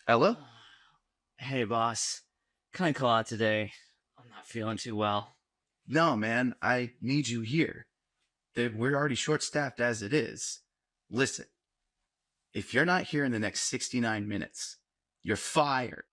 Hello? Hey, boss. Can I call out today? I'm not feeling too well. No, man, I need you here. We're already short-staffed as it is. Listen, if you're not here in the next 69 minutes, you're fired.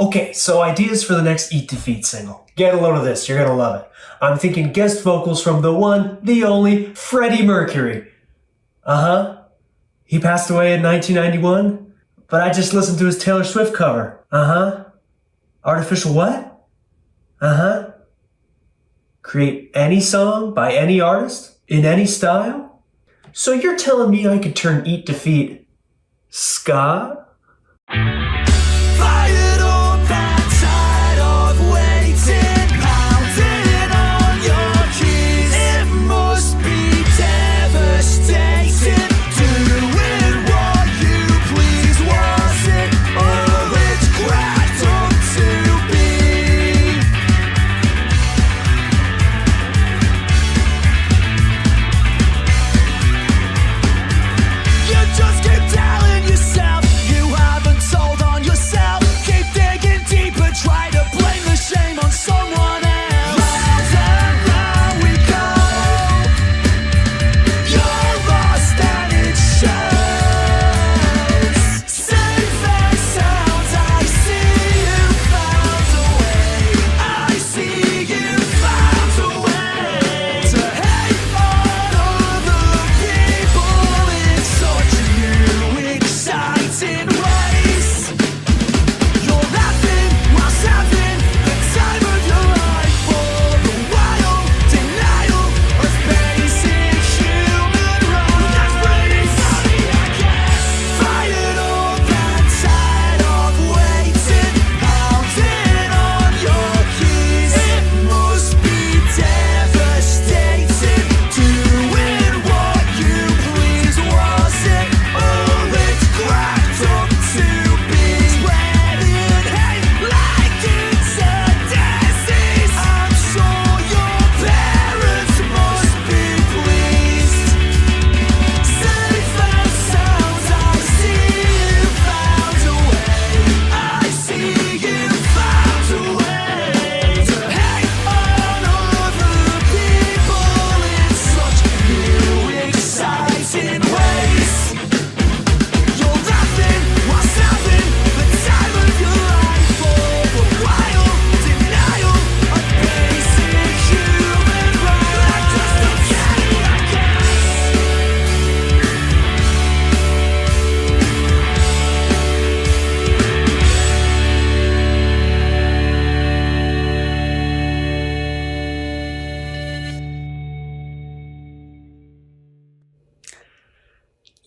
Okay, so ideas for the next Eat Defeat single. Get a load of this, you're gonna love it. I'm thinking guest vocals from the one, the only, Freddie Mercury. Uh-huh. He passed away in 1991, but I just listened to his Taylor Swift cover. Uh-huh. Artificial what? Uh-huh. Create any song by any artist, in any style? So you're telling me I could turn Eat Defeat ska?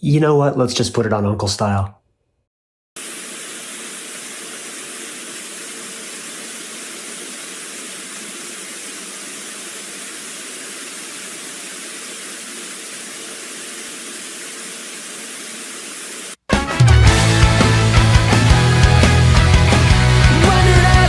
You know what? Let's just put it on Uncle style. Wondered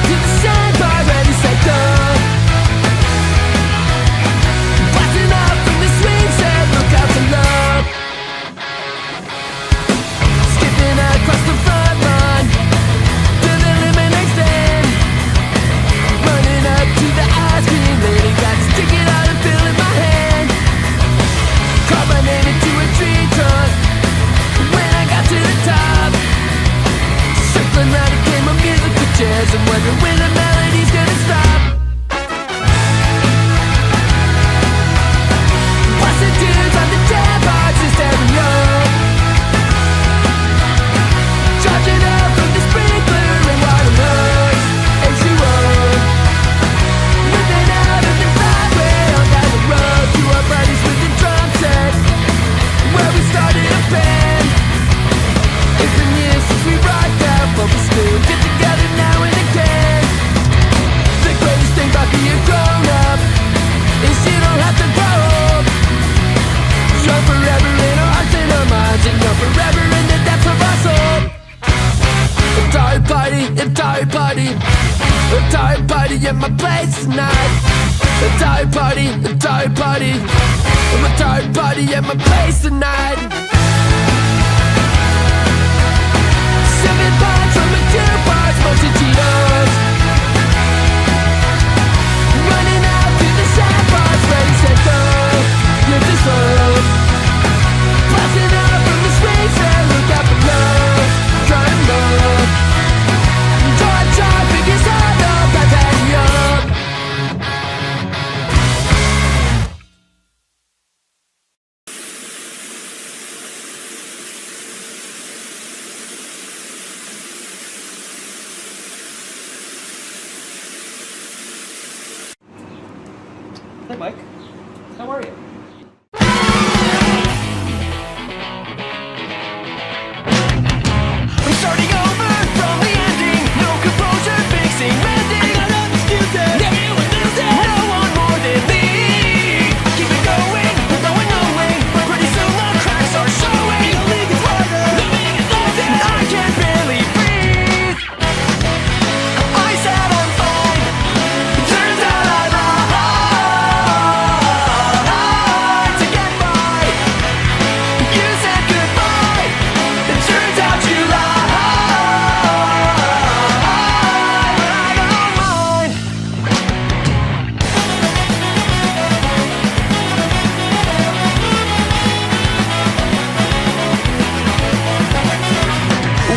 party at my place tonight. A third party, a third party. A third party at my place tonight. 7 pints from a jukebox, bunch of Cheetos. Running out to the sandbox, ready, set, go. Live this love. Blasting out from the streets and look out below. Trying love. Try, figures out, up, I daddy up. Hey, Mike. How are you? I'm starting over from the ending. No composure, fixing, mending. I got no excuses. Everyone loses. No one more than me. Keep it going, going, knowing. Pretty soon the cracks are showing. The league is harder. Living is losing. I can barely breathe. I said I'm fine. Turns out I lied to get by. You said goodbye. It turns out you lied. But I don't mind.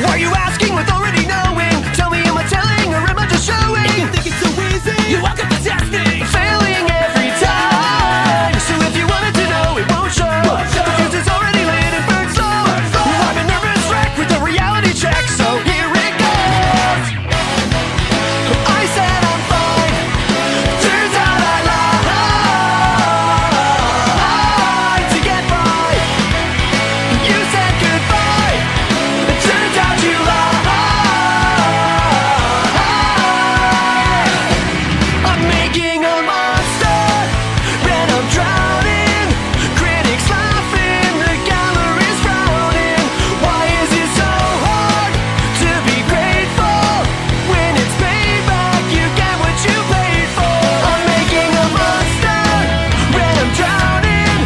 Why are you asking with already knowing? Tell me, am I telling or am I just showing? You think it's so easy? You walk up to testing. Failing every time. So if you wanted to know, it won't show. The fuse is already lit and burns slow. I'm a nervous wreck with a reality check, so here it goes. I said I'm fine. Turns out I lied to get by. You said goodbye. It turns out you lied. I'm making a monster and I'm drowning. Critics laughing, the gallery's frowning. Why is it so hard to be grateful when it's payback? You get what you paid for. I'm making a monster and I'm drowning.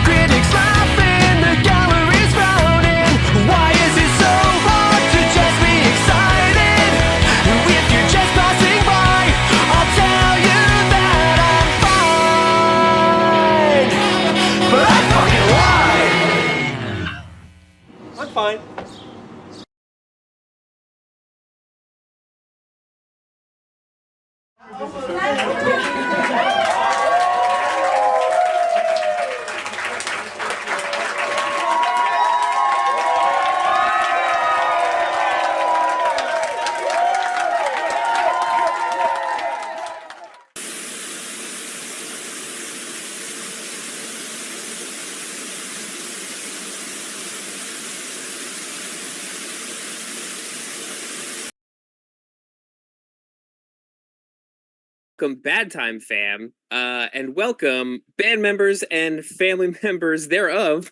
Critics laughing, the gallery's frowning. Why is it so hard to just be excited? If you're just passing by, I'll tell you that I'm fine. But I fucking lied. I'm fine. Welcome, Bad Time fam, and welcome band members and family members thereof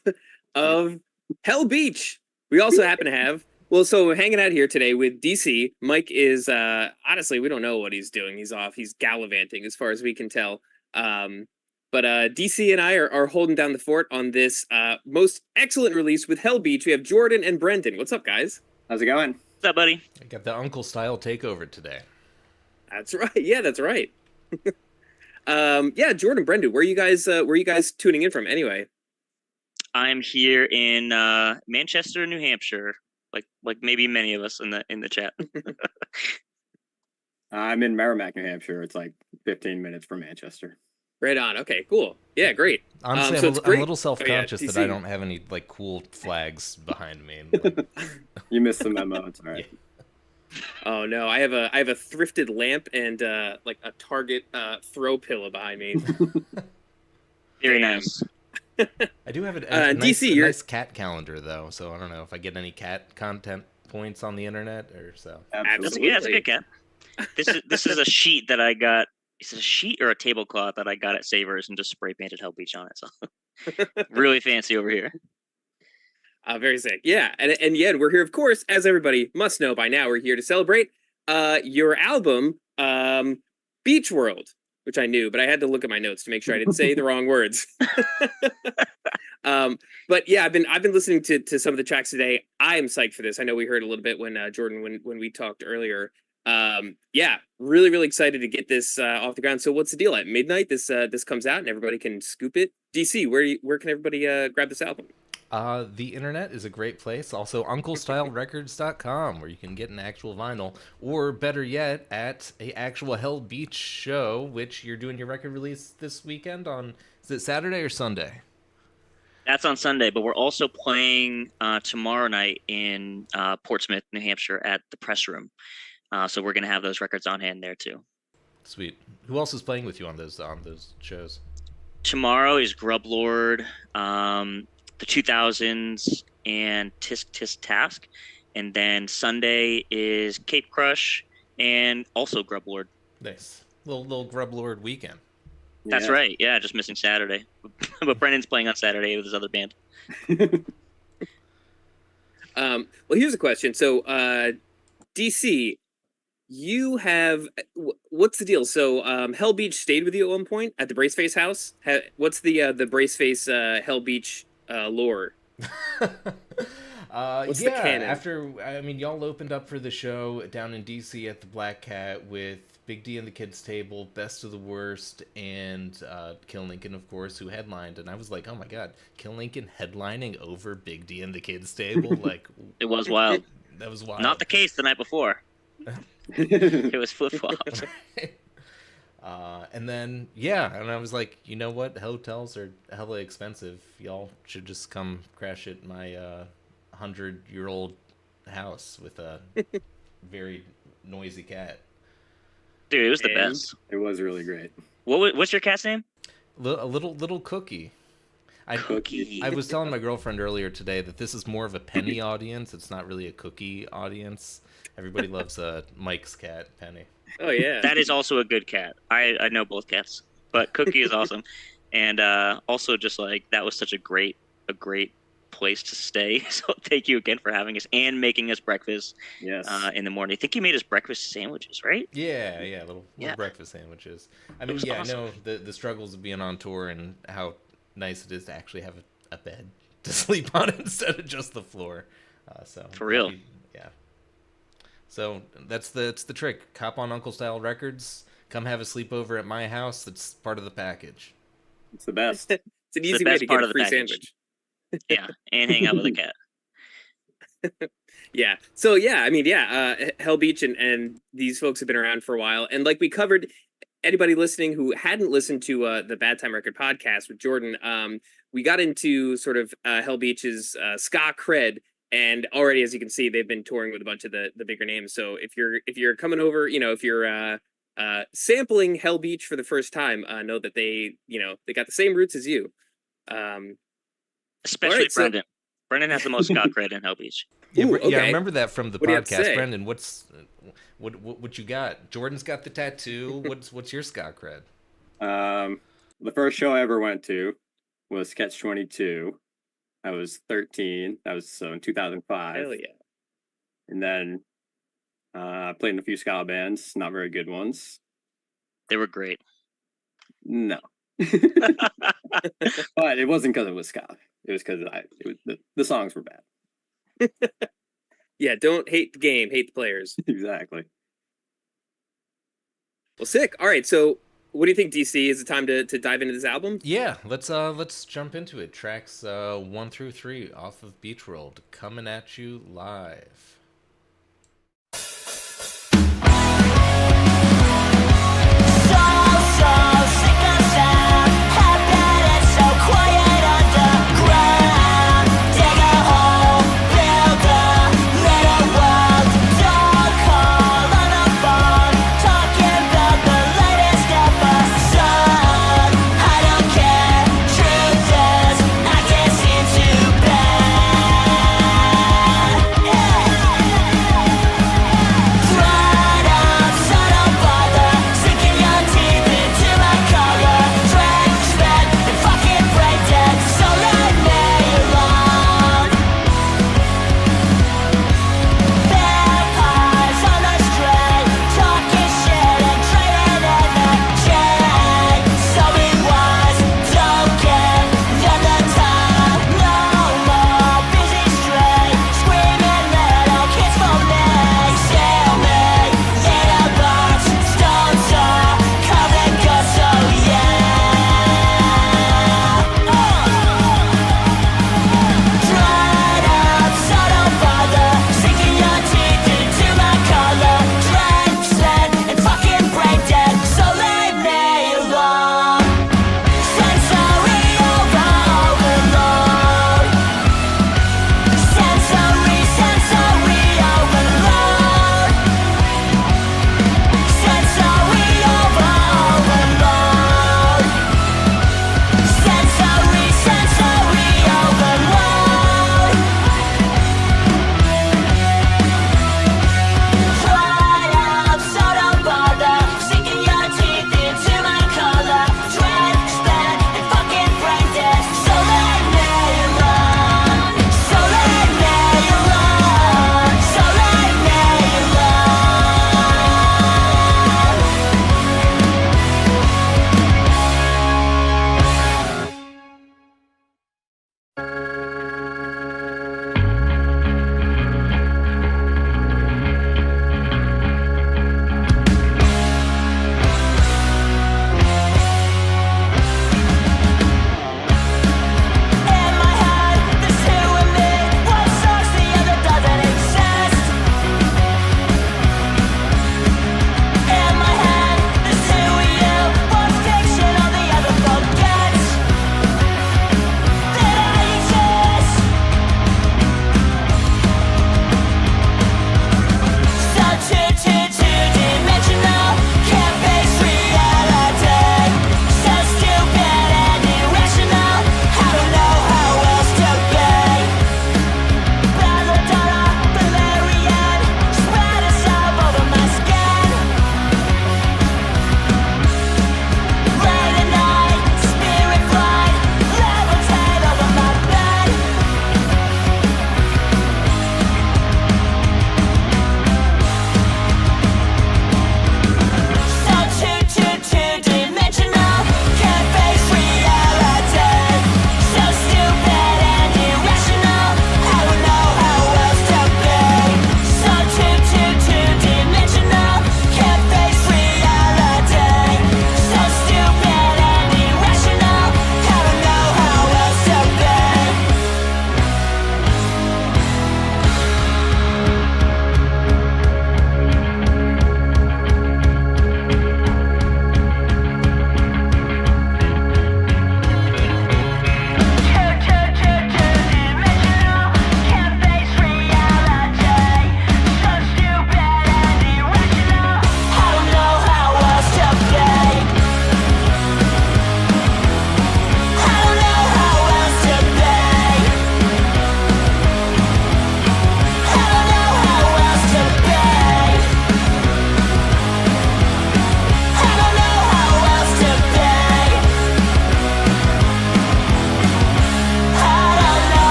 of Hell Beach. We also happen to have, so we're hanging out here today with DC. Mike is, honestly, we don't know what he's doing. He's off. He's gallivanting as far as we can tell. But DC and I are holding down the fort on this most excellent release with Hell Beach. We have Jordan and Brendan. What's up, guys? How's it going? What's up, buddy? I got the uncle style takeover today. That's right. Yeah, that's right. Yeah, Jordan, Brendan, where are you guys tuning in from anyway? I'm here in Manchester, New Hampshire, like maybe many of us in the chat. I'm in Merrimack, New Hampshire. It's like 15 minutes from Manchester. Right on. Okay, cool. Yeah, great. Honestly, so I'm it's a great. little self-conscious that DC. I don't have any like cool flags behind me. You missed the memo. It's all right. Oh no, I have a thrifted lamp and like a Target throw pillow behind me. Very Damn. nice. I do have a nice, DC, a you're- nice cat calendar though, so I don't know if I get any cat content points on the internet or so. Absolutely. That's a good cat. This is a sheet that I got. Is it a sheet or a tablecloth that I got at Savers and just spray painted Hell Beach on it? So really fancy over here. Very sick. Yeah, and yet we're here, of course, as everybody must know by now. We're here to celebrate your album, Beach World, which I knew, but I had to look at my notes to make sure I didn't say the wrong words. But yeah, I've been listening to some of the tracks today. I am psyched for this. I know we heard a little bit when Jordan when we talked earlier. Yeah, really excited to get this off the ground. So what's the deal? At midnight, this comes out and everybody can scoop it. DC, where can everybody grab this album? The internet is a great place. Also, unclestylerecords.com, where you can get an actual vinyl, or better yet, at a actual Hell Beach show, which you're doing your record release this weekend on. Is it Saturday or Sunday? That's on Sunday, but we're also playing tomorrow night in Portsmouth, New Hampshire, at the Press Room. So we're gonna have those records on hand there too. Sweet. Who else is playing with you on those shows? Tomorrow is Grub Lord, the 2000s, and Tisk Tisk Task, and then Sunday is Cape Crush and also Grub Lord. Nice. Little Grub Lord weekend. That's right. Yeah, just missing Saturday. But Brendan's playing on Saturday with his other band. Well, here's a question. So, DC, you have what's the deal? So, Hell Beach stayed with you at one point at the Braceface house. What's the Braceface Hell Beach lore? What's the canon? After y'all opened up for the show down in DC at the Black Cat with Big D and the Kids Table, Best of the Worst, and Kill Lincoln, of course, who headlined. And I was like, oh my god, Kill Lincoln headlining over Big D and the Kids Table? Like, it was wild. That was wild. Not the case the night before. It was flip-flopped. And then, and I was like, you know what? Hotels are hella expensive. Y'all should just come crash at my 100-year-old house with a very noisy cat. Dude, it was the best. It was really great. What's your cat's name? A little Cookie. Cookie. I was telling my girlfriend earlier today that this is more of a Penny audience. It's not really a Cookie audience. Everybody loves Mike's cat, Penny. Oh yeah, that is also a good cat. I know both cats, but Cookie is awesome, and also just like that was such a great place to stay. So thank you again for having us and making us breakfast. Yes. In the morning. I think you made us breakfast sandwiches, right? Yeah, little breakfast sandwiches. I mean, awesome. I know the struggles of being on tour and how nice it is to actually have a bed to sleep on instead of just the floor. So for real. Yeah. So that's the trick. Hop on Uncle Style Records. Come have a sleepover at my house. That's part of the package. It's the best. It's an easy way to get a free sandwich. Yeah, and hang out with a cat. Yeah. So yeah, I mean, Hell Beach and these folks have been around for a while, and like we covered, anybody listening who hadn't listened to the Bad Time Record podcast with Jordan, we got into sort of Hell Beach's ska cred, and already, as you can see, they've been touring with a bunch of the bigger names. So if you're coming over, if you're sampling Hell Beach for the first time, know that they got the same roots as you. Especially right, Brendan. Brendan has the most ska cred in Hell Beach. Yeah, okay. I remember that from the podcast. Brendan, what you got? Jordan's got the tattoo. What's your ska cred? The first show I ever went to was Catch 22. I was 13. That was in 2005. Hell yeah! And then I played in a few ska bands, not very good ones. They were great. No. But it wasn't because it was ska. It was because the songs were bad. Yeah, don't hate the game, hate the players. Exactly. Well, sick. All right, so what do you think, DC? Is it time to dive into this album? Yeah, let's jump into it. Tracks 1 through 3 off of BEACHWORLD, coming at you live.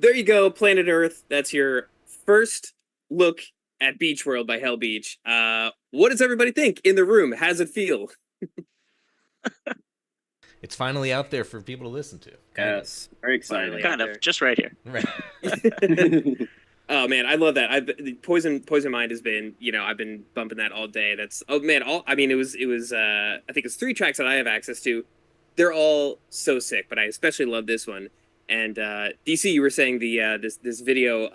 there you go, Planet Earth. That's your first look at Beach World by Hell Beach. What does everybody think in the room? How's it feel? It's finally out there for people to listen to. Kind Yes, very exciting. Kind of, just right here. of. Right. Oh man, I love that. Poison Mind has been, I've been bumping that all day. That's it was I think it's 3 tracks that I have access to. They're all so sick, but I especially love this one. And DC, you were saying the this video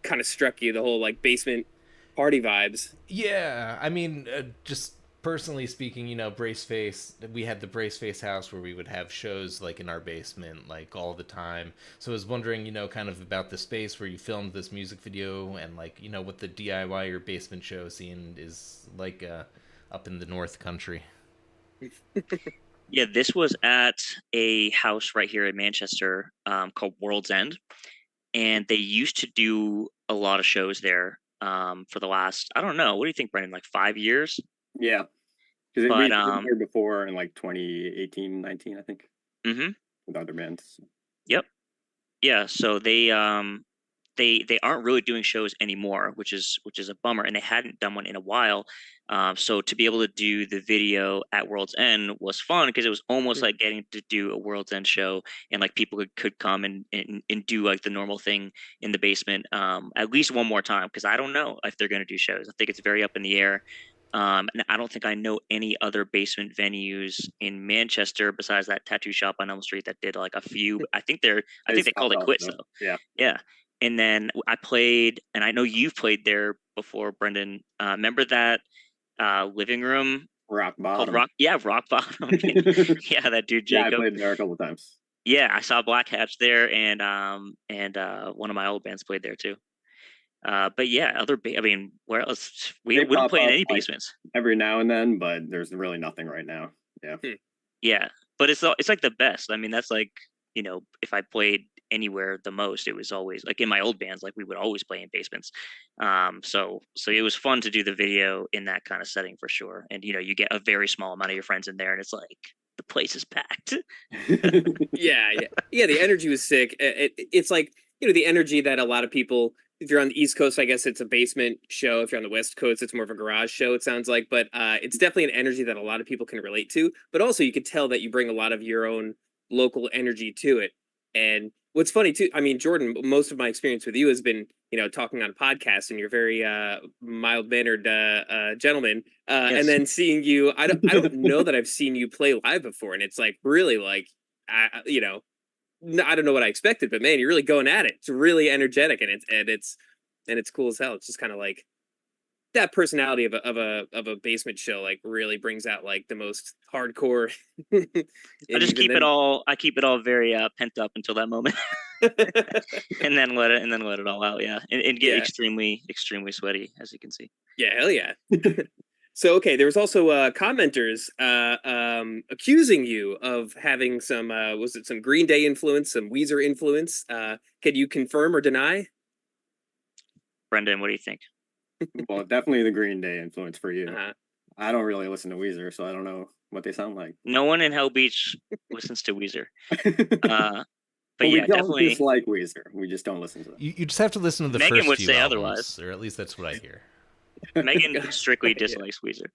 kind of struck you, the whole like basement party vibes. Yeah, I mean, just personally speaking, Braceface, we had the Braceface house where we would have shows like in our basement like all the time. So I was wondering, kind of about the space where you filmed this music video and like, what the DIY or basement show scene is like up in the North Country. Yeah, this was at a house right here in Manchester called World's End. And they used to do a lot of shows there for the last, I don't know, what do you think, Brendan, like 5 years? Yeah, because But, we been here before in like 2018, 19, I think, Mm-hmm. with other bands. Yep. Yeah, so they aren't really doing shows anymore, which is a bummer, and they hadn't done one in a while. So to be able to do the video at World's End was fun because it was almost like getting to do a World's End show, and like people could come and do like the normal thing in the basement at least one more time, because I don't know if they're going to do shows. I think it's very up in the air. And I don't think I know any other basement venues in Manchester besides that tattoo shop on Elm Street that did like a few. I think they called it quits though. Yeah. Yeah. And then I played, and I know you've played there before, Brendan. Remember that living room Rock called Bottom. Rock Bottom? Yeah, that dude Yeah, I Jacob. played there a couple times. Yeah, I saw Black Hats there, and one of my old bands played there too. But yeah, I mean, where else? We They wouldn't pop play in up, any like, basements. every now and then, but there's really nothing right now. Yeah. Yeah, but it's like the best. I mean, that's like, if I played anywhere the most, it was always like in my old bands, like we would always play in basements. So it was fun to do the video in that kind of setting for sure. And you get a very small amount of your friends in there, and it's like the place is packed. Yeah. The energy was sick. It's like the energy that a lot of people. If you're on the East Coast, I guess it's a basement show. If you're on the West Coast, it's more of a garage show, it sounds like. But it's definitely an energy that a lot of people can relate to. But also, you could tell that you bring a lot of your own local energy to it. And what's funny too, I mean, Jordan, most of my experience with you has been, talking on a podcast, and you're very mild mannered gentleman. Yes. And then seeing you, I don't know that I've seen you play live before, and it's like really like, I don't know what I expected, but man, you're really going at it. It's really energetic, and it's cool as hell. It's just kind of like that personality of a basement show, like really brings out like the most hardcore. I keep it all very pent up until that moment, and then let it all out. Yeah, and get extremely sweaty, as you can see. Yeah, hell yeah. So okay, there was also commenters accusing you of having some was it some Green Day influence, some Weezer influence? Can you confirm or deny? Brendan, what do you think? Well, definitely the Green Day influence for you. Uh-huh. I don't really listen to Weezer, so I don't know what they sound like. No one in Hell Beach listens to Weezer. But we yeah, don't definitely dislike Weezer. We just don't listen to them. You just have to listen to the Megan first would few say albums, otherwise. or at least that's what I hear. Megan strictly dislikes Weezer.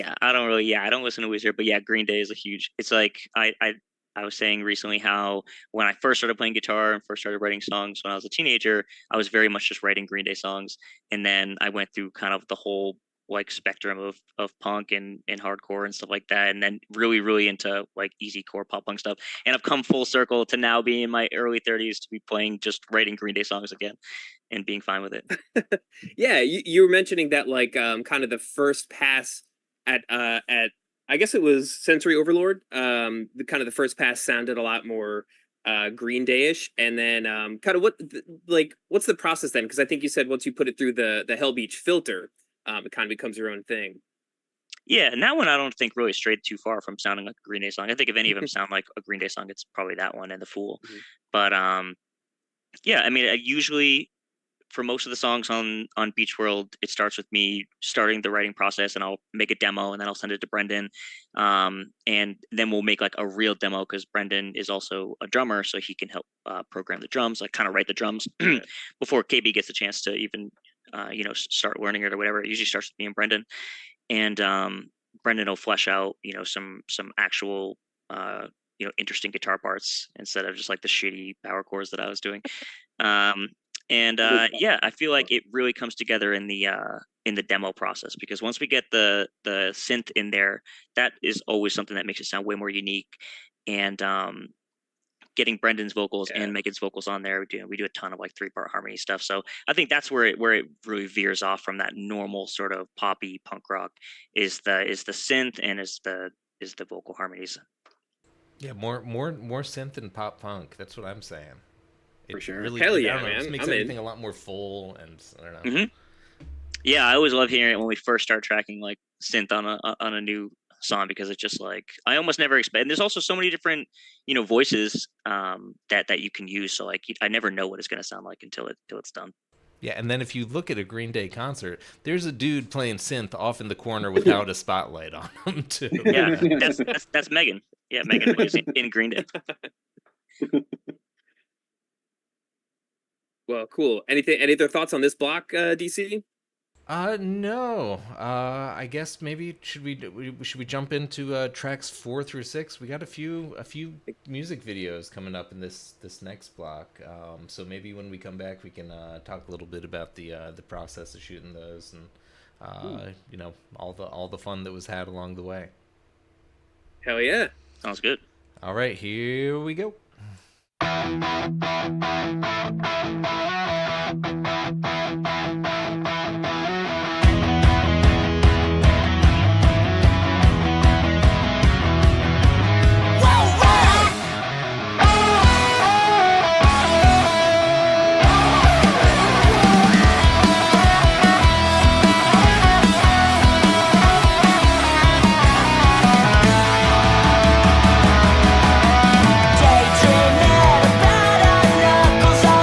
I don't listen to Weezer, but yeah, Green Day is a huge. It's like I was saying recently how when I first started playing guitar and first started writing songs when I was a teenager, I was very much just writing Green Day songs, and then I went through kind of the whole like spectrum of punk and hardcore and stuff like that, and then really into like easy core pop punk stuff, and I've come full circle to now being in my early 30s to be playing just writing Green Day songs again and being fine with it. Yeah, you were mentioning that like kind of the first pass at I guess it was Sensory Overlord. The first pass sounded a lot more Green Day-ish, and then kind of what's the process then? Because I think you said once you put it through the Hell Beach filter, it kind of becomes your own thing. Yeah, and that one I don't think really strayed too far from sounding like a Green Day song. I think if any of them sound like a Green Day song, it's probably that one and The Fool. Mhm. But yeah, I mean, I usually for most of the songs on Beach World, it starts with me starting the writing process, and I'll make a demo, and then I'll send it to Brendan, and then we'll make like a real demo because Brendan is also a drummer, so he can help program the drums, like kind of write the drums before KB gets a chance to even start learning it or whatever. It usually starts with me and Brendan, and Brendan will flesh out some actual interesting guitar parts instead of just like the shitty power chords that I was doing. Yeah, I feel like it really comes together in the demo process, because once we get the synth in there, that is always something that makes it sound way more unique. And getting Brendan's vocals and Megan's vocals on there, we do a ton of like 3-part harmony stuff. So I think that's where it really veers off from that normal sort of poppy punk rock is the synth and is the vocal harmonies. Yeah, more synth and pop punk. That's what I'm saying. For sure. Really, Hell I yeah, don't know, it man. just makes I'm in. everything a lot more full, and I don't know. Mm-hmm. Yeah, I always love hearing it when we first start tracking like synth on a new song, because it's just like I almost never expect. And there's also so many different voices that you can use. So like I never know what it's gonna sound like until it's done. Yeah, and then if you look at a Green Day concert, there's a dude playing synth off in the corner without a spotlight on him too. Yeah, that's Megan. Yeah, Megan plays in Green Day. Well, cool. Any other thoughts on this block, DC? No. I guess maybe should we jump into tracks 4 through 6? We got a few music videos coming up in this next block. So maybe when we come back, we can talk a little bit about the process of shooting those, and all the fun that was had along the way. Hell yeah. Sounds good. All right, here we go. Daydreaming about our knuckles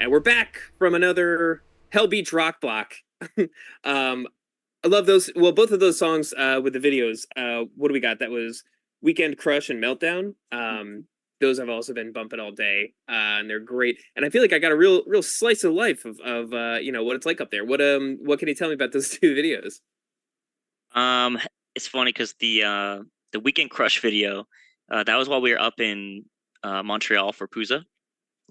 And we're back from another Hell Beach rock block. I love those. Well, both of those songs with the videos. What do we got? That was Weekend Crush and Meltdown. Those have also been bumping all day, and they're great. And I feel like I got a real slice of life of what it's like up there. What can you tell me about those two videos? It's funny because the Weekend Crush video, that was while we were up in Montreal for Pooza.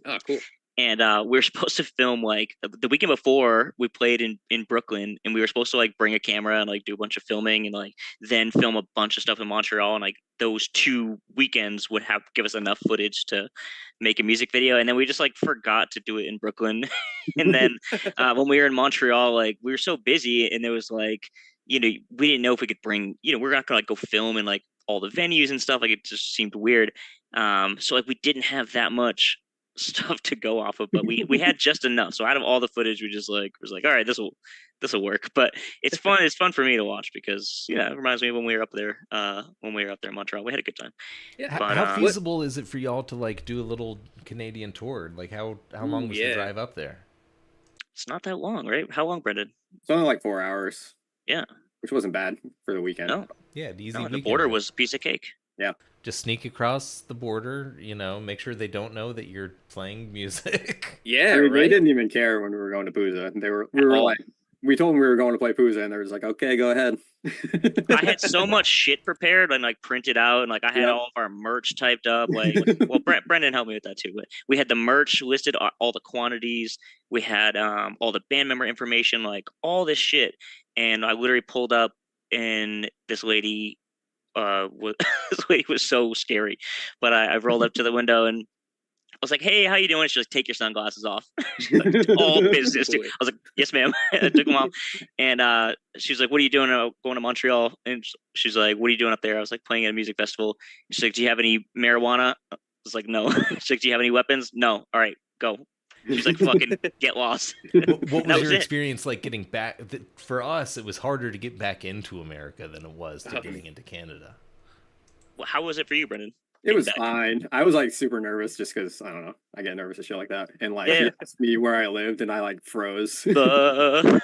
Oh, cool. And we were supposed to film like the weekend before we played in Brooklyn, and we were supposed to like bring a camera and like do a bunch of filming and like then film a bunch of stuff in Montreal, and like those 2 weekends would have give us enough footage to make a music video, and then we just like forgot to do it in Brooklyn. And then when we were in Montreal, like we were so busy, and there was like we didn't know if we could bring we're not gonna like go film in like all the venues and stuff, like it just seemed weird. So like we didn't have that much stuff to go off of, but we had just enough. So out of all the footage, we just like was like, all right, this will work. But it's fun. It's fun for me to watch because it reminds me of when we were up there in Montreal. We had a good time. Yeah. But, how feasible is it for y'all to like do a little Canadian tour? Like how long was the drive up there? It's not that long, right? How long, Brendan? It's only like 4 hours. Yeah, which wasn't bad for the weekend. No, yeah, easy. No, the border was a piece of cake. Yeah. Just sneak across the border, make sure they don't know that you're playing music. Yeah, I mean, right. They didn't even care when we were going to Pooza. We told them we were going to play Pooza, and they were just like, okay, go ahead. I had so much shit prepared and like printed out, and like I had all of our merch typed up. Like, well, Brendan helped me with that too. But we had the merch listed, all the quantities. We had all the band member information, like all this shit. And I literally pulled up, and this lady this lady was so scary, but I rolled up to the window and I was like, hey, how you doing? She's like, take your sunglasses off. She's like, all business, dude. I was like, yes, ma'am. I took them off. And she's like, what are you doing? Going to Montreal. And she's like, what are you doing up there? I was like, playing at a music festival. She's like, do you have any marijuana? I was like, no. She's like, do you have any weapons? No. All right, go. She's like, fucking get lost. What was your experience like getting back? For us, it was harder to get back into America than it was to getting into Canada. Well, how was it for you, Brendan? It was fine. I was like super nervous just because I don't know. I get nervous and shit like that. And like he asked me where I lived, and I like froze. Montreal.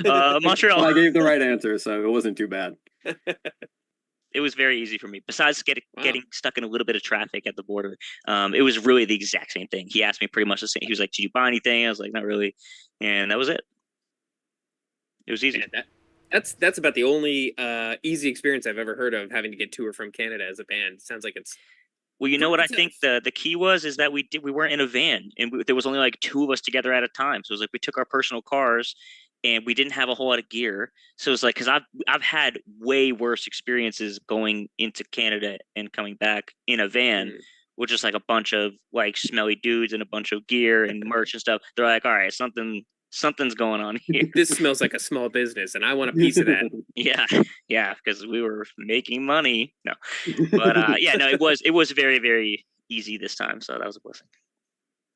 Well, I gave the right answer, so it wasn't too bad. It was very easy for me. Besides getting stuck in a little bit of traffic at the border, it was really the exact same thing. He asked me pretty much the same. He was like, "Did you buy anything?" I was like, "Not really," and that was it. It was easy. Yeah, that's about the only easy experience I've ever heard of having to get to or from Canada as a band. Sounds like it's. Well, you know what I think the key was is that we weren't in a van, and there was only like 2 of us together at a time. So it was like we took our personal cars, and we didn't have a whole lot of gear. So it's like, because I've had way worse experiences going into Canada and coming back in a van, with just like a bunch of like smelly dudes and a bunch of gear and merch and stuff. They're like, all right, something's going on here. This smells like a small business, and I want a piece of that. Yeah, because we were making money. No, but it was very, very easy this time, so that was a blessing.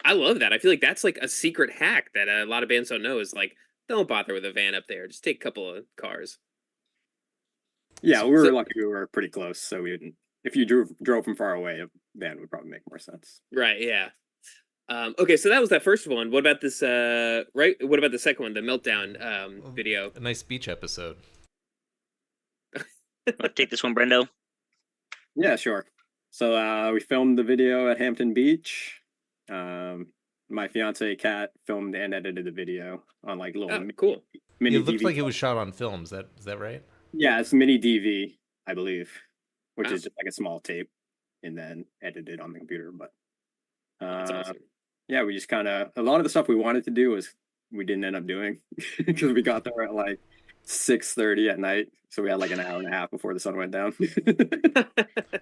I love that. I feel like that's like a secret hack that a lot of bands don't know. Is like, don't bother with a van up there. Just take a couple of cars. Yeah, we were lucky. We were pretty close, so we didn't. If you drove from far away, a van would probably make more sense. Right. Yeah. Okay, so that was that first one. What about this? Right. What about the second one, the Meltdown video? A nice beach episode. Take this one, Brendo. Yeah, sure. So we filmed the video at Hampton Beach. My fiance Kat filmed and edited the video on like little cool. Mini it looked DV like it was shot on film. Is that right? Yeah, it's mini DV, I believe, which is just like a small tape, and then edited on the computer. But that's awesome. Yeah, we just kind of a lot of the stuff we wanted to do was we didn't end up doing because we got there at like 6:30 at night, so we had like an hour and a half before the sun went down.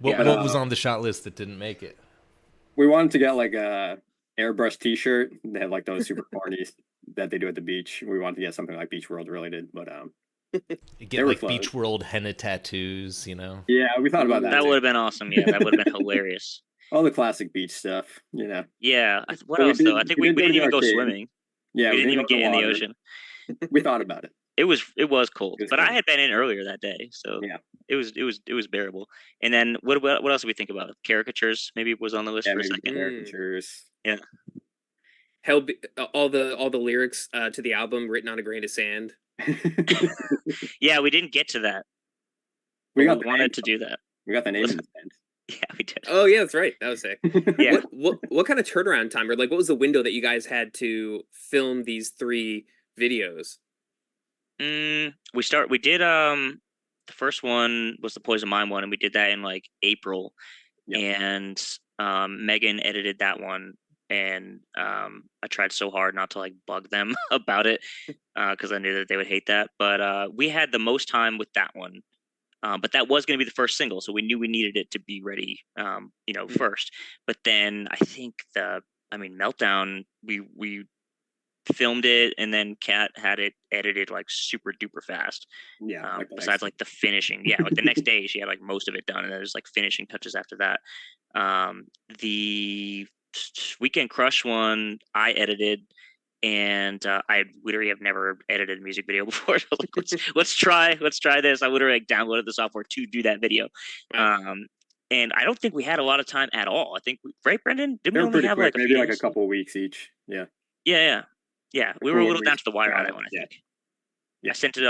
What was on the shot list that didn't make it? We wanted to get like a airbrush T-shirt. They had like those super corny that they do at the beach. We wanted to get something like BEACHWORLD related, but you get like BEACHWORLD henna tattoos, you know? Yeah, we thought about that. That would have been awesome. Yeah, that would have been hilarious. All the classic beach stuff, you know. Yeah. What else though? I think we didn't even go swimming. Yeah, we didn't even get in the ocean. We thought about it. It was cold, but I had been in earlier that day, so yeah, it was bearable. And then what else did we think about? Caricatures maybe was on the list for a second. Caricatures. Yeah. all the lyrics to the album written on a grain of sand? Yeah, we didn't get to that. We but got we wanted to do that. We got the name of the band. Yeah, we did. Oh yeah, that's right. That was sick. Yeah. What kind of turnaround time, or like what was the window that you guys had to film these 3 videos? We did the first one was the Poison Mind one, and we did that in like April. Yep. And Megan edited that one, and I tried so hard not to like bug them about it because I knew that they would hate that. But we had the most time with that one. But that was going to be the first single, so we knew we needed it to be ready, first. But then I think Meltdown, we filmed it, and then Kat had it edited like super duper fast. Yeah. Besides like the finishing, like the next day she had like most of it done, and there's like finishing touches after that. The Weekend Crush one I edited. And I literally have never edited a music video before. So like, let's try this. I literally like downloaded the software to do that video. And I don't think we had a lot of time at all. I think right, Brendan? Didn't we only have quick, like maybe like a couple weeks each? Yeah. Yeah. We were a little down to the wire on that one, I think. Yeah. I sent it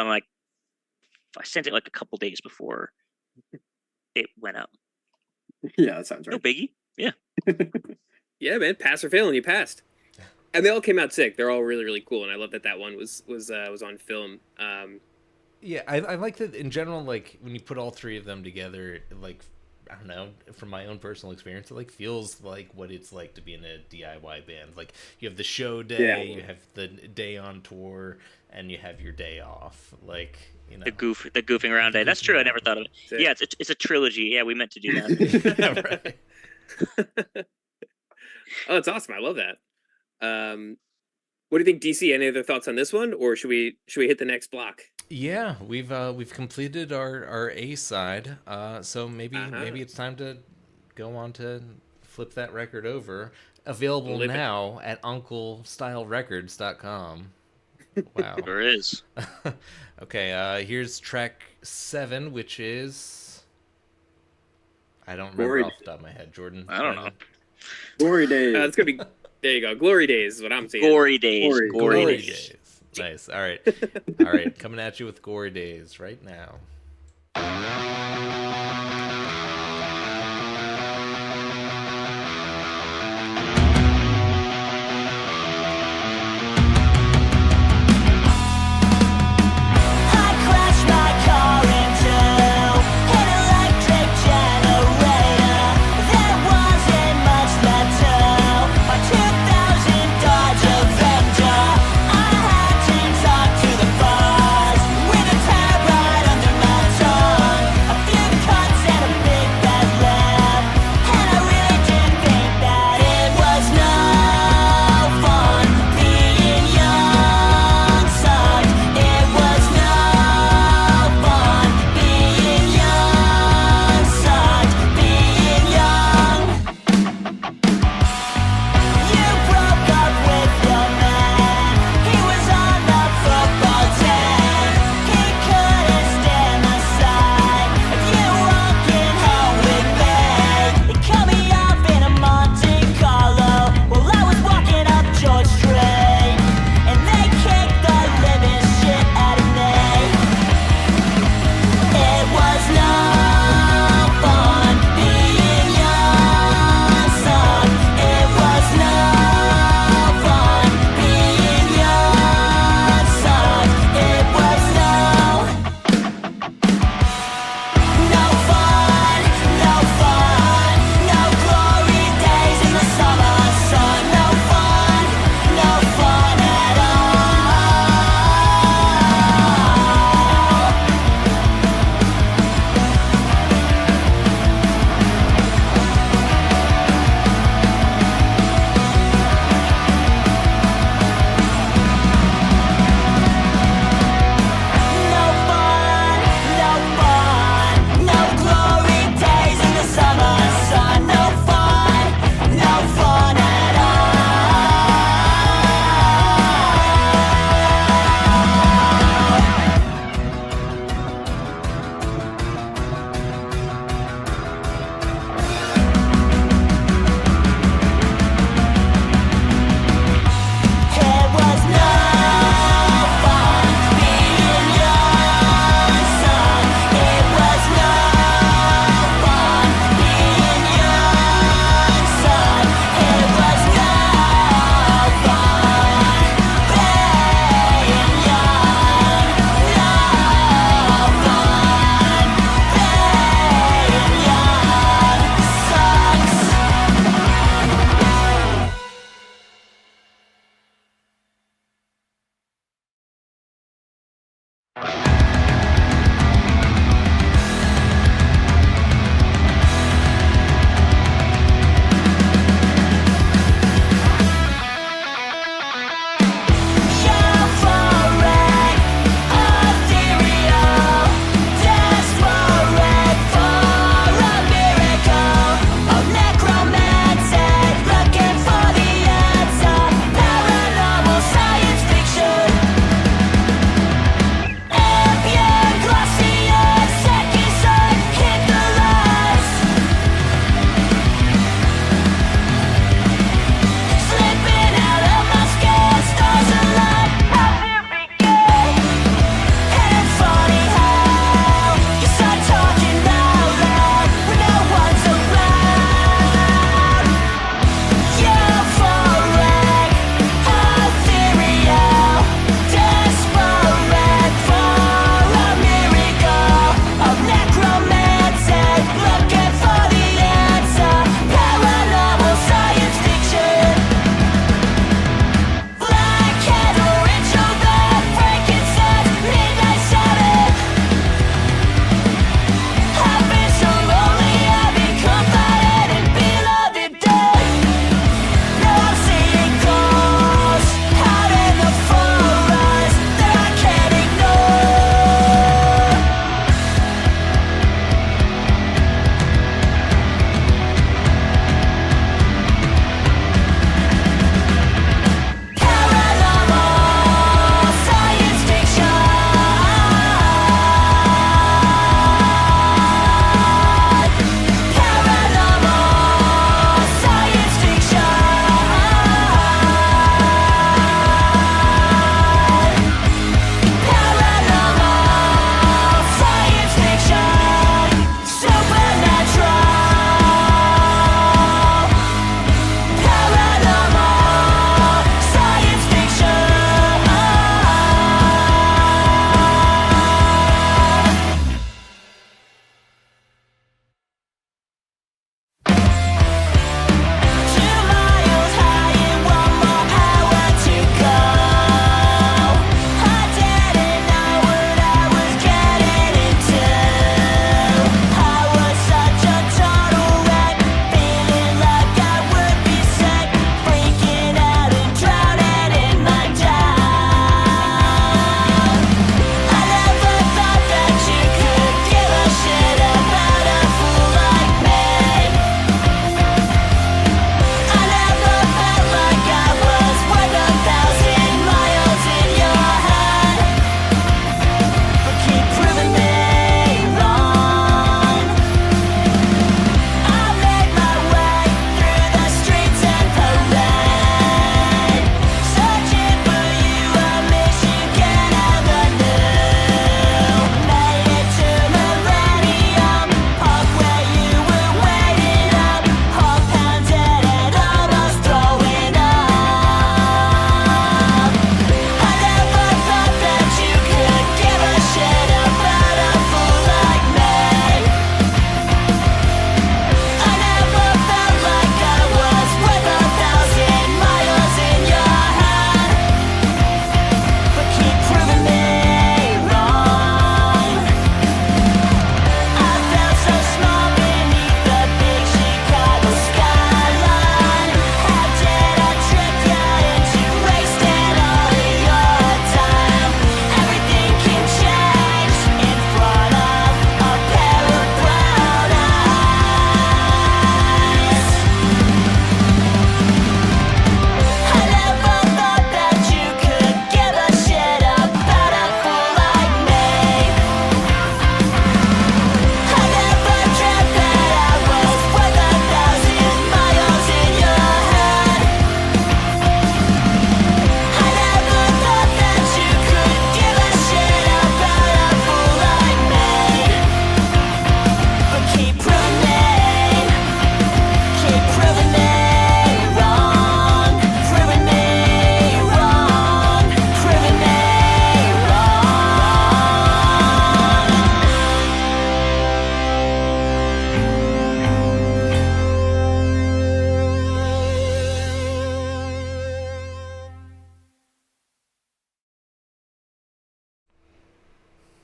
like a couple days before it went up. Yeah, that sounds right. No biggie. Yeah. Yeah, man. Pass or fail, and you passed. And they all came out sick. They're all really, really cool, and I love that one was on film. Yeah, I like that in general. Like when you put all 3 of them together, like I don't know, from my own personal experience, it like feels like what it's like to be in a DIY band. Like you have the show day, you have the day on tour, and you have your day off. Like the goofing around day. That's true. I never thought of it. Sick. Yeah, it's a trilogy. Yeah, we meant to do that. Right. Oh, it's awesome. I love that. What do you think, DC? Any other thoughts on this one, or should we hit the next block? Yeah, we've completed our A side. So maybe it's time to go on to flip that record over. Available now at unclestylerecords.com. Wow. There is. Okay, here's track 7, which is I don't remember off the top of my head. Jordan, I don't know. Glory Days. It's gonna be. There you go. Glory Days is what I'm seeing. Gory Days. Gory Days. Nice. All right. Coming at you with Gory Days right now. With a tab right under my tongue, a few cuts and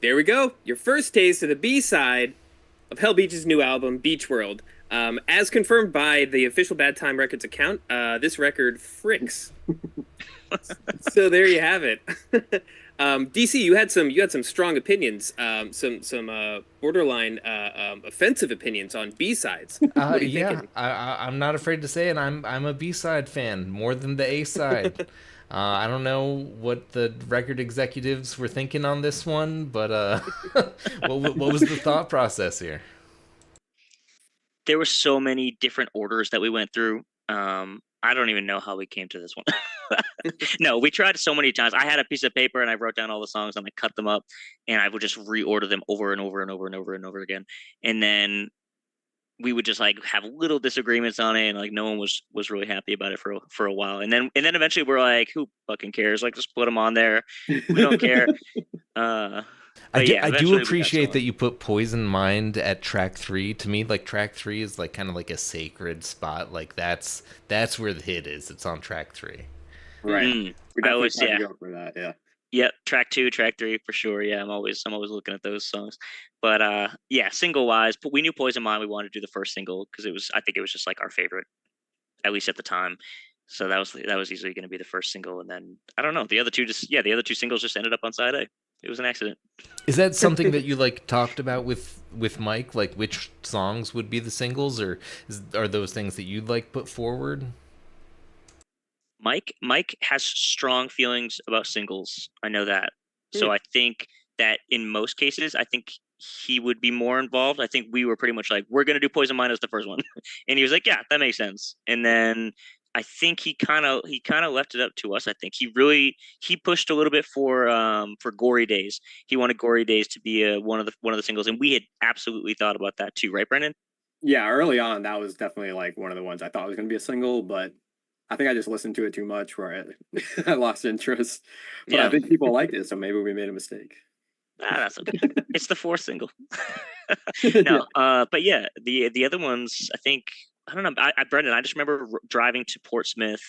There we go. Your first taste of the B-side of Hell Beach's new album, BEACHWORLD. As confirmed by the official Bad Time Records account, this record fricks. So there you have it. DC, you had some strong opinions, some borderline offensive opinions on B-sides. What are you Yeah, thinking? I'm not afraid to say it. I'm a B-side fan more than the A-side. I don't know what the record executives were thinking on this one, but what was the thought process here? There were so many different orders that we went through. I don't even know how we came to this one. No, we tried so many times. I had a piece of paper and I wrote down all the songs and I cut them up and I would just reorder them over and over and over and over and over again. And then we would just like have little disagreements on it and like no one was really happy about it for a while. And then eventually we're like, who fucking cares? Like just put them on there. We don't care. I But yeah, do eventually we got appreciate someone. that you put Poison Mind at track 3. To me, like track 3 is like kind of like a sacred spot. Like that's where the hit is. It's on track 3. Right. Mm, We I definitely always tried to yeah. go for that. Yeah. Yep, track 2, track 3 for sure. Yeah, I'm always looking at those songs. But yeah, single wise, but we knew Poison Mind. We wanted to do the first single because I think it was just like our favorite, at least at the time. So that was easily going to be the first single, and then I don't know, the other two singles just ended up on side A. It was an accident. Is that something that you like talked about with Mike? Like which songs would be the singles, or are those things that you'd like put forward? Mike has strong feelings about singles. I know that. So I think that in most cases, I think he would be more involved. I think we were pretty much like, we're gonna do Poison Mind as the first one, and he was like, yeah, that makes sense. And then I think he kind of left it up to us. I think he pushed a little bit for Gory Days. He wanted Gory Days to be one of the singles, and we had absolutely thought about that too, right, Brendan? Yeah, early on, that was definitely like one of the ones I thought was going to be a single, but I think I just listened to it too much where I lost interest. But I Yeah, think people liked it, so maybe we made a mistake. that's okay. It's the fourth single. Yeah. No, but yeah, the other ones, I think I don't know. Brendan, I just remember driving to Portsmouth.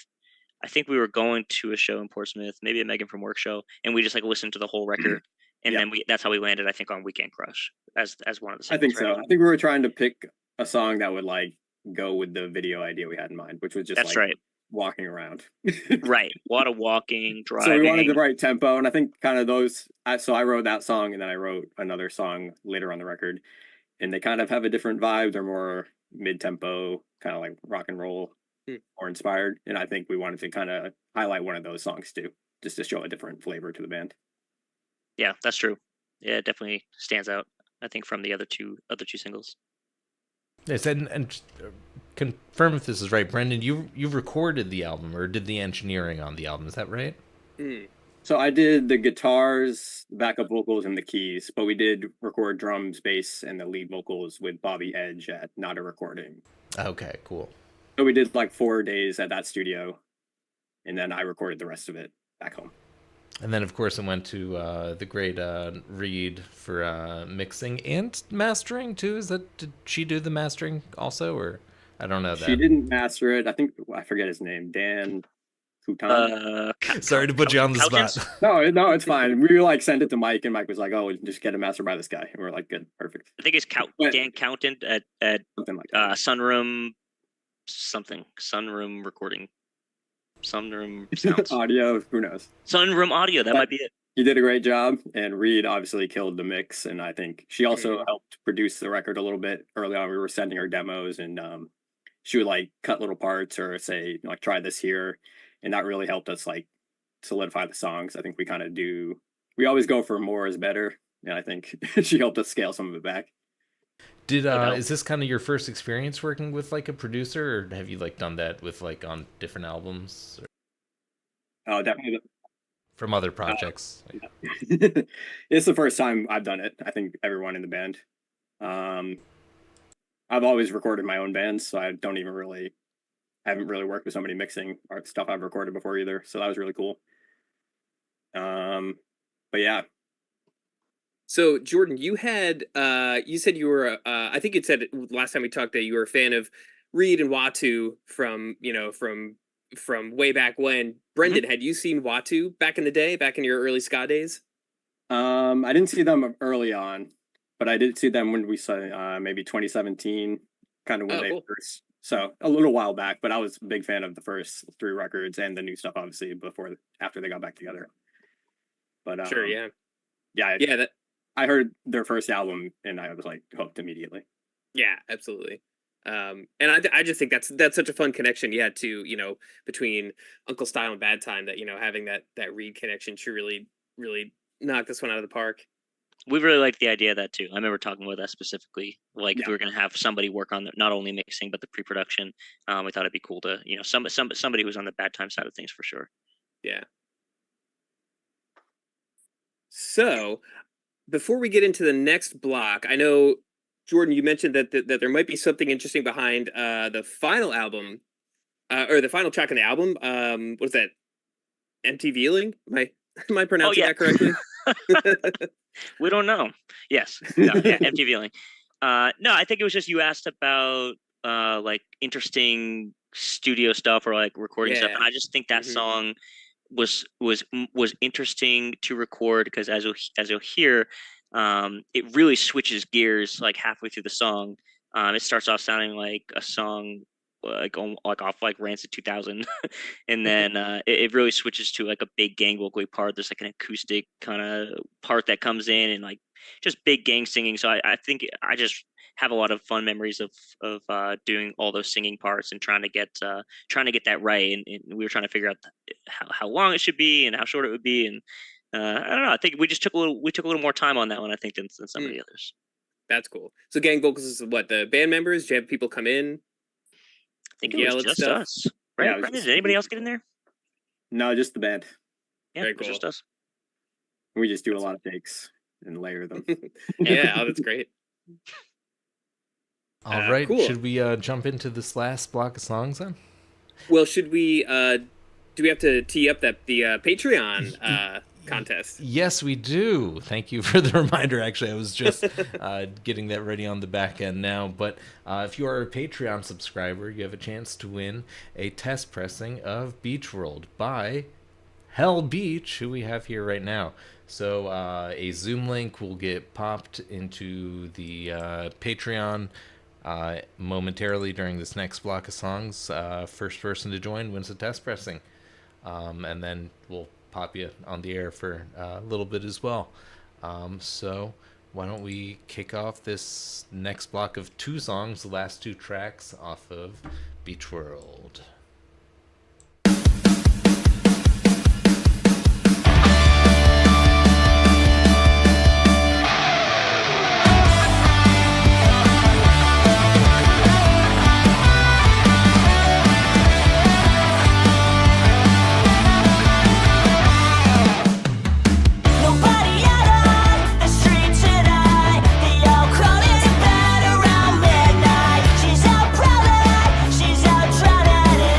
I think we were going to a show in Portsmouth, maybe a Megan from Work show, and we just like listened to the whole record, and Yeah, then that's how we landed. I think on Weekend Crush as one of the I singles, think so. right? I think we were trying to pick a song that would like go with the video idea we had in mind, which was just That's like right. walking around. Right. A lot of walking, So we wanted the driving. right tempo, and I think kind of those. So I wrote that song, and then I wrote another song later on the record, and they kind of have a different vibe. They're more mid-tempo, kind of like rock and roll, or inspired. And I think we wanted to kind of highlight one of those songs too, just to show a different flavor to the band. Yeah, that's true. Yeah, it definitely stands out. I think from the other two singles. Yes, and confirm if this is right, Brendan. You recorded the album or did the engineering on the album? Is that right? So I did the guitars, backup vocals, and the keys, but we did record drums, bass, and the lead vocals with Bobby Edge at Not a Recording. Okay, cool. So we did like 4 days at that studio, and then I recorded the rest of it back home. And then, of course, it went to the great Reed for mixing and mastering too. Did she do the mastering also, or I don't know that. She didn't master it. I forget his name. Dan Coutan. Sorry to put you on the spot. No, it's fine. We like sent it to Mike, and Mike was like, "Oh, just get it mastered by this guy." And we were like, "Good, perfect." I think it's Dan Countant at Something like that. Sunroom recording. Sunroom sounds. Audio, who knows? Sunroom Audio, that might be it. He did a great job, and Reed obviously killed the mix. And I think she also helped produce the record a little bit early on. We were sending her demos, and she would like cut little parts or say like try this here, and that really helped us like solidify the songs. I think we always go for more is better, and I think she helped us scale some of it back. Is this kind of your first experience working with like a producer, or have you like done that with like on different albums? Oh, definitely. From other projects. It's the first time I've done it. I think everyone in the band. I've always recorded my own bands, so I haven't really worked with somebody mixing art stuff I've recorded before either. So that was really cool. But yeah. So Jordan, you said you were I think you said last time we talked that you were a fan of Reed and Watu from way back when. Brendan, had you seen Watu back in the day, back in your early ska days? I didn't see them early on, but I did see them when we saw maybe 2017, kind of when they cool. first. So a little while back, but I was a big fan of the first 3 records and the new stuff, obviously, after they got back together. But Sure, yeah. yeah, I heard their first album and I was like hooked immediately. Yeah, absolutely. And I just think that's such a fun connection, yeah, to, you know, between Uncle Style and Bad Time, that, you know, having that Reed connection should really knock this one out of the park. We really liked the idea of that too. I remember talking about that specifically. Like, if Yeah. we were going to have somebody work on not only mixing but the pre-production, we thought it'd be cool to, you know, somebody who's on the Bad Time side of things for sure. Yeah. So, before we get into the next block, I know, Jordan, you mentioned that there might be something interesting behind the final album, or the final track on the album. What is that? MTV-ling? Am I pronouncing that correctly? We don't know. Yes. No, yeah, MTV-ling. No, I think it was just, you asked about like interesting studio stuff or like recording stuff, and I just think that song was interesting to record because as you'll hear, it really switches gears like halfway through the song. It starts off sounding like a song like off like Rancid 2000, and then it really switches to like a big gang vocal part. There's like an acoustic kind of part that comes in and like just big gang singing. So I think I just have a lot of fun memories of doing all those singing parts and trying to get that right. And we were trying to figure out how long it should be and how short it would be. And I don't know. I think we took a little more time on that one, I think, than some of the others. That's cool. So gang vocals is what, the band members? Do you have people come in? I think it was just us. Right? Yeah, Brendan, did anybody else get in there? No, just the band. Yeah, Very it was cool. just us. We just do a lot of takes and layer them. Yeah, that's great. All right, cool. should we jump into this last block of songs then? Well, should we? Do we have to tee up the Patreon contest? Yes, we do. Thank you for the reminder. Actually, I was just getting that ready on the back end now. But if you are a Patreon subscriber, you have a chance to win a test pressing of BEACHWORLD by Hell Beach, who we have here right now. So a Zoom link will get popped into the Patreon momentarily during this next block of songs. First person to join wins a test pressing. And then we'll pop you on the air for a little bit as well. So why don't we kick off this next block of 2 songs, the last 2 tracks off of BEACHWORLD. Nobody out on the street tonight. They all crawling to bed around midnight. She's out prowling, she's out drowning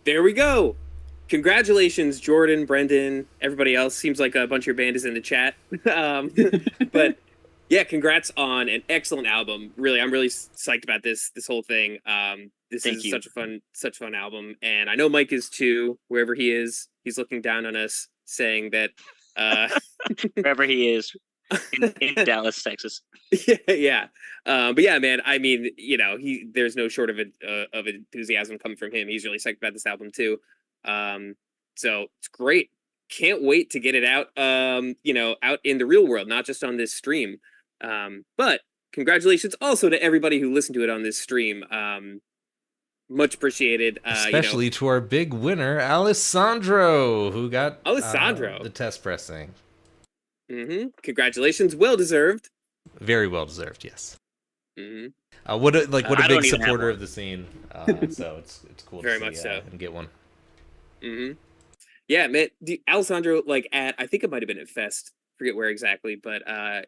there we go. Congratulations, Jordan, Brendan, everybody else. Seems like a bunch of your band is in the chat. But yeah, congrats on an excellent album. Really, I'm really psyched about this whole thing. This Thank is you. such a fun album, and I know Mike is too. Wherever he is, he's looking down on us, saying that. Wherever he is in Dallas, Texas. Yeah. But yeah, man. I mean, there's no short of enthusiasm coming from him. He's really psyched about this album too. So it's great. Can't wait to get it out. Out in the real world, not just on this stream. But congratulations also to everybody who listened to it on this stream. Much appreciated. Especially to our big winner, Alessandro, who got the test pressing. Mm-hmm. Congratulations, well deserved. Very well deserved, yes. Mm-hmm. What a big supporter of the scene. So it's cool Very to much see so. and get one. Mm-hmm. Yeah, man. Alessandro, I think it might have been at Fest. Forget where exactly, but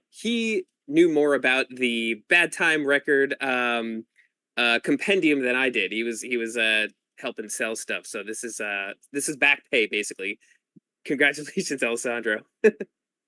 he knew more about the Bad Time record compendium than I did. He was helping sell stuff. So this is back pay basically. Congratulations, Alessandro.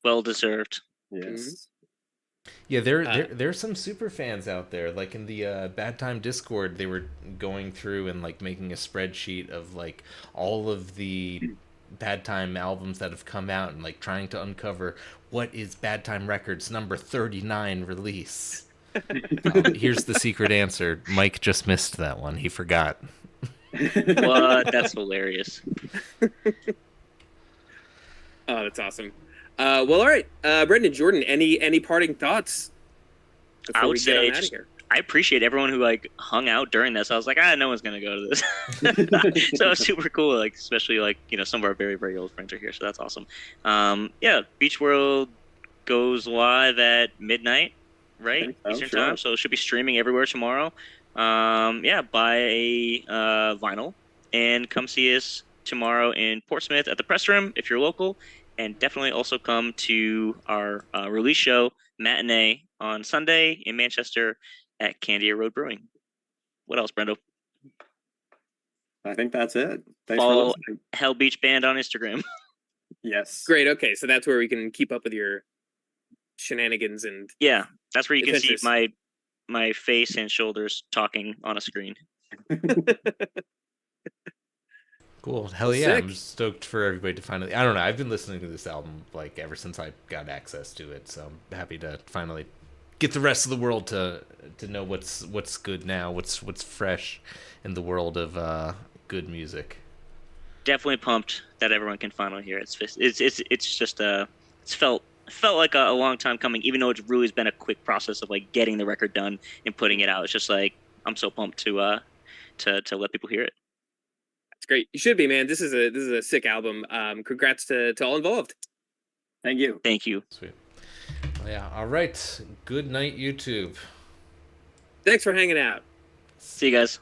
Well deserved. Yes. Mm-hmm. Yeah, there's some super fans out there. Like in the Bad Time Discord, they were going through and like making a spreadsheet of like all of the Bad Time albums that have come out and like trying to uncover what is Bad Time Records number 39 release. Here's the secret answer. Mike just missed that one. He forgot. What? That's hilarious. Oh, that's awesome. Well, all right, Brendan, Jordan, any parting thoughts? I would say I appreciate everyone who like hung out during this. I was like, no one's gonna go to this. So it's super cool. Like especially like some of our very very old friends are here, so that's awesome. Yeah, Beach World goes live at midnight, right? Eastern time. So it should be streaming everywhere tomorrow. Yeah, buy a vinyl and come see us tomorrow in Portsmouth at the Press Room if you're local. And definitely also come to our release show matinee on Sunday in Manchester at Candia Road Brewing. What else, Brendo? I think that's it. Thanks Follow for listening. Hell Beach Band on Instagram. Yes. Great. Okay, so that's where we can keep up with your shenanigans and yeah, that's where you can see adventures. my face and shoulders talking on a screen. Cool. Hell yeah. Sick. I'm just stoked for everybody to finally... I don't know. I've been listening to this album like ever since I got access to it. So I'm happy to finally get the rest of the world to know what's good now, what's fresh in the world of good music. Definitely pumped that everyone can finally hear it. It's just it's felt like a long time coming, even though it's really been a quick process of like getting the record done and putting it out. It's just like I'm so pumped to let people hear it. It's great. You should be, man. This is a sick album. Congrats to all involved. Thank you. Thank you. Sweet. Well, yeah. All right. Good night, YouTube. Thanks for hanging out. See you guys.